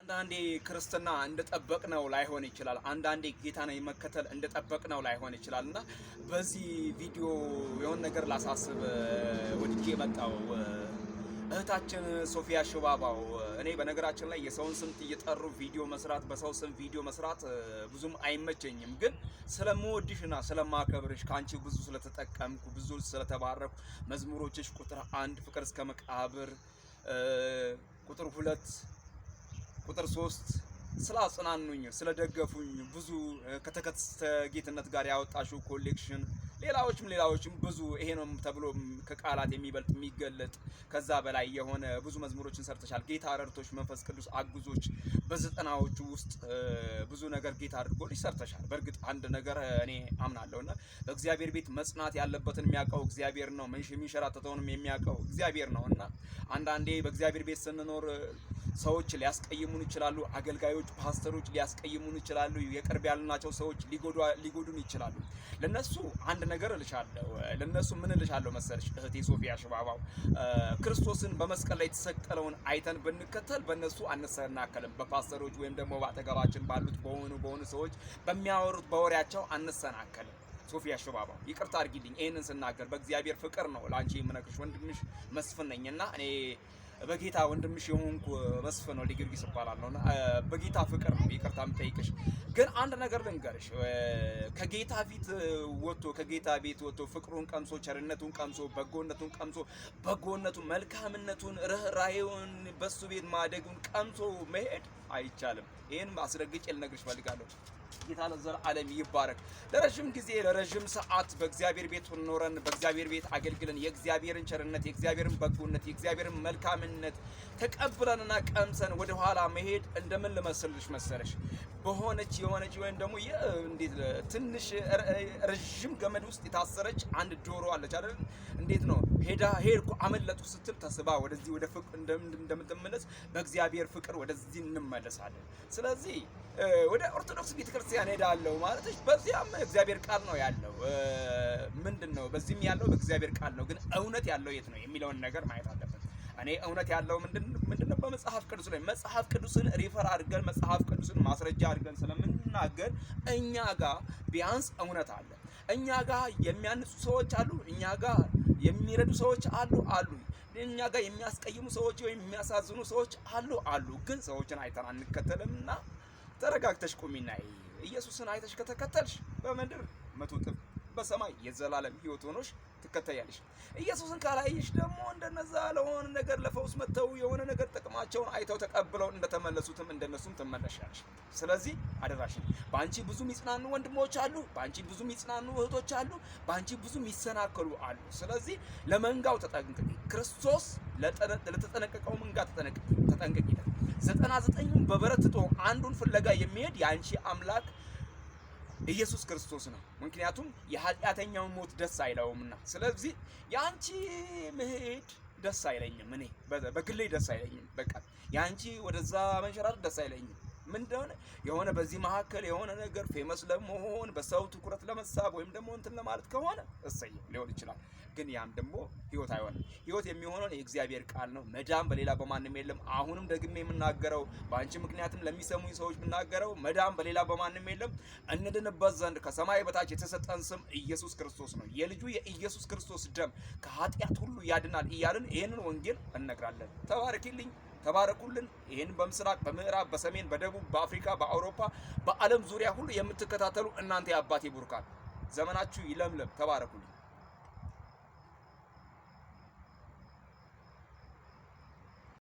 አንዳንዴ ክርስትና እንደጠበቅነው ላይሆን ይችላል። አንዳንዴ ጌታን መከተል እንደጠበቅነው ላይሆን ይችላል እና በዚህ ቪዲዮ የሆነ ነገር ላሳስብ ወድጄ የመጣው እህታችን ሶፊያ ሽባባው። እኔ በነገራችን ላይ የሰውን ስም እየጠሩ ቪዲዮ መስራት፣ በሰው ስም ቪዲዮ መስራት ብዙም አይመቸኝም። ግን ስለምወድሽና ስለማከብርሽ ከአንቺ ብዙ ስለተጠቀምኩ ብዙ ስለተባረኩ መዝሙሮችሽ ቁጥር 1 ፍቅር እስከ መቃብር፣ ቁጥር 2 ቁጥር 3 ስላጽናኑኝ ስለደገፉኝ ብዙ ከተከስተ ጌትነት ጋር ያወጣሽው ኮሌክሽን ሌላዎችም ብዙ ይሄ ነው ተብሎ ከቃላት የሚበልጥ የሚገለጥ ከዛ በላይ የሆነ ብዙ መዝሙሮችን ሰርተሻል። ጌታ ረድቶሽ መንፈስ ቅዱስ አግዞች በዘጠናዎቹ ውስጥ ብዙ ነገር ጌታ አድርጎልሽ ሰርተሻል። በእርግጥ አንድ ነገር እኔ አምናለሁና በእግዚአብሔር ቤት መጽናት ያለበትን የሚያውቀው እግዚአብሔር ነው፣ የሚንሸራተተውንም የሚያውቀው እግዚአብሔር ነውና አንዳንዴ በእግዚአብሔር ቤት ስንኖር ሰዎች ሊያስቀይሙን ይችላሉ። አገልጋዮች፣ ፓስተሮች ሊያስቀይሙን ይችላሉ። የቅርብ ያልናቸው ሰዎች ሊጎዱን ይችላሉ። ለነሱ አንድ ነገር እልሻለሁ። ለነሱ ምን እልሻለሁ መሰለሽ እህቴ ሶፊያ ሽባባው፣ ክርስቶስን በመስቀል ላይ የተሰቀለውን አይተን ብንከተል በእነሱ አንሰናከልም። በፓስተሮች ወይም ደግሞ ባጠገባችን ባሉት በሆኑ ሰዎች በሚያወሩት በወሬያቸው አንሰናከልም። ሶፊያ ሽባባው ይቅርታ አድርጊልኝ ይሄንን ስናገር በእግዚአብሔር ፍቅር ነው ላንቺ የምነግርሽ። ወንድምሽ መስፍን ነኝና እኔ በጌታ ወንድምሽ የሆንኩ መስፍን ወልደ ጊዮርጊስ እባላለሁና በጌታ ፍቅር ነው ይቅርታ የምጠይቅሽ። ግን አንድ ነገር ልንገርሽ፣ ከጌታ ቤት ወጥቶ ፍቅሩን ቀምሶ ቸርነቱን ቀምሶ በጎነቱን መልካምነቱን ርህራሄውን በሱ ቤት ማደጉን ቀምሶ መሄድ አይቻልም። ይሄን አስረግጬ ልነግርሽ ፈልጋለሁ። ጌታ ለዘላለም ይባረክ። ለረጅም ጊዜ ለረጅም ሰዓት በእግዚአብሔር ቤት ኖረን በእግዚአብሔር ቤት አገልግለን የእግዚአብሔርን ቸርነት የእግዚአብሔርን በጎነት የእግዚአብሔርን መልካምነት ተቀብለንና ቀምሰን ወደ ኋላ መሄድ እንደምን ልመስልሽ መሰለሽ? የሆነች ወይም ደግሞ እንዴት ትንሽ ረጅም ገመድ ውስጥ የታሰረች አንድ ዶሮ አለች አይደል? እንዴት ነው ሄድኩ አመለጡ ስትል ተስባ ወደዚህ ወደ ፍቅር እንደምትመለስ በእግዚአብሔር ፍቅር ወደዚህ እንመለሳለን። ስለዚህ ወደ ኦርቶዶክስ ቤተክርስቲያን ሄዳለሁ ማለትሽ በዚያም እግዚአብሔር ቃል ነው ያለው። ምንድነው በዚህም ያለው በእግዚአብሔር ቃል ነው። ግን እውነት ያለው የት ነው የሚለውን ነገር ማየት አለበት። እኔ እውነት ያለው ምንድነው በመጽሐፍ ቅዱስ ላይ መጽሐፍ ቅዱስን ሪፈር አድርገን መጽሐፍ ቅዱስን ማስረጃ አድርገን ስለምንናገር እኛ ጋር ቢያንስ እውነት አለ። እኛ ጋር የሚያንጹ ሰዎች አሉ፣ እኛ ጋር የሚረዱ ሰዎች አሉ። እኛ ጋር የሚያስቀይሙ ሰዎች ወይም የሚያሳዝኑ ሰዎች አሉ። ግን ሰዎችን አይተን አንከተልምና ተረጋግተሽ ቁሚና ኢየሱስን አይተሽ ከተከተልሽ በምድር 100 እጥፍ በሰማይ የዘላለም ሕይወት ሆኖሽ ትከተያለሽ። ኢየሱስን ካላየሽ ደግሞ እንደነዛ ለሆነ ነገር ለፈውስ መተው የሆነ ነገር ጥቅማቸውን አይተው ተቀብለው እንደተመለሱትም እንደነሱም ትመለሻለሽ። ስለዚህ አደራሽን በአንቺ ብዙ የሚጽናኑ ወንድሞች አሉ፣ በአንቺ ብዙ የሚጽናኑ እህቶች አሉ፣ በአንቺ ብዙ የሚሰናከሉ አሉ። ስለዚህ ለመንጋው ተጠንቀቂ። ክርስቶስ ለተጠነቀቀው መንጋ ተጠንቀቂ። 99ን በበረት ትቶ አንዱን ፍለጋ የሚሄድ የአንቺ አምላክ ኢየሱስ ክርስቶስ ነው። ምክንያቱም የኃጢአተኛውን ሞት ደስ አይለውምና። ስለዚህ ያንቺ መሄድ ደስ አይለኝም። እኔ በግሌ ደስ አይለኝም። በቃ ያንቺ ወደዛ መንሸራተት ደስ አይለኝም። ምን እንደሆነ የሆነ በዚህ መካከል የሆነ ነገር ፌመስ ለመሆን በሰው ትኩረት ለመሳብ ወይም ደግሞ እንትን ለማለት ከሆነ እሰይ ሊሆን ይችላል። ግን ያም ደግሞ ህይወት አይሆንም። ህይወት የሚሆነው የእግዚአብሔር ቃል ነው። መዳን በሌላ በማንም የለም። አሁንም ደግሜ የምናገረው በአንቺ ምክንያትም ለሚሰሙኝ ሰዎች የምናገረው መዳን በሌላ በማንም የለም። እንድንበት ዘንድ ከሰማይ በታች የተሰጠን ስም ኢየሱስ ክርስቶስ ነው። የልጁ የኢየሱስ ክርስቶስ ደም ከኃጢአት ሁሉ ያድናል እያልን ይህንን ወንጌል እነግራለን። ተባረኪልኝ፣ ተባረኩልን። ይህን በምስራቅ በምዕራብ በሰሜን በደቡብ በአፍሪካ በአውሮፓ በዓለም ዙሪያ ሁሉ የምትከታተሉ እናንተ የአባቴ ቡሩካን ዘመናችሁ ይለምለም። ተባረኩልኝ።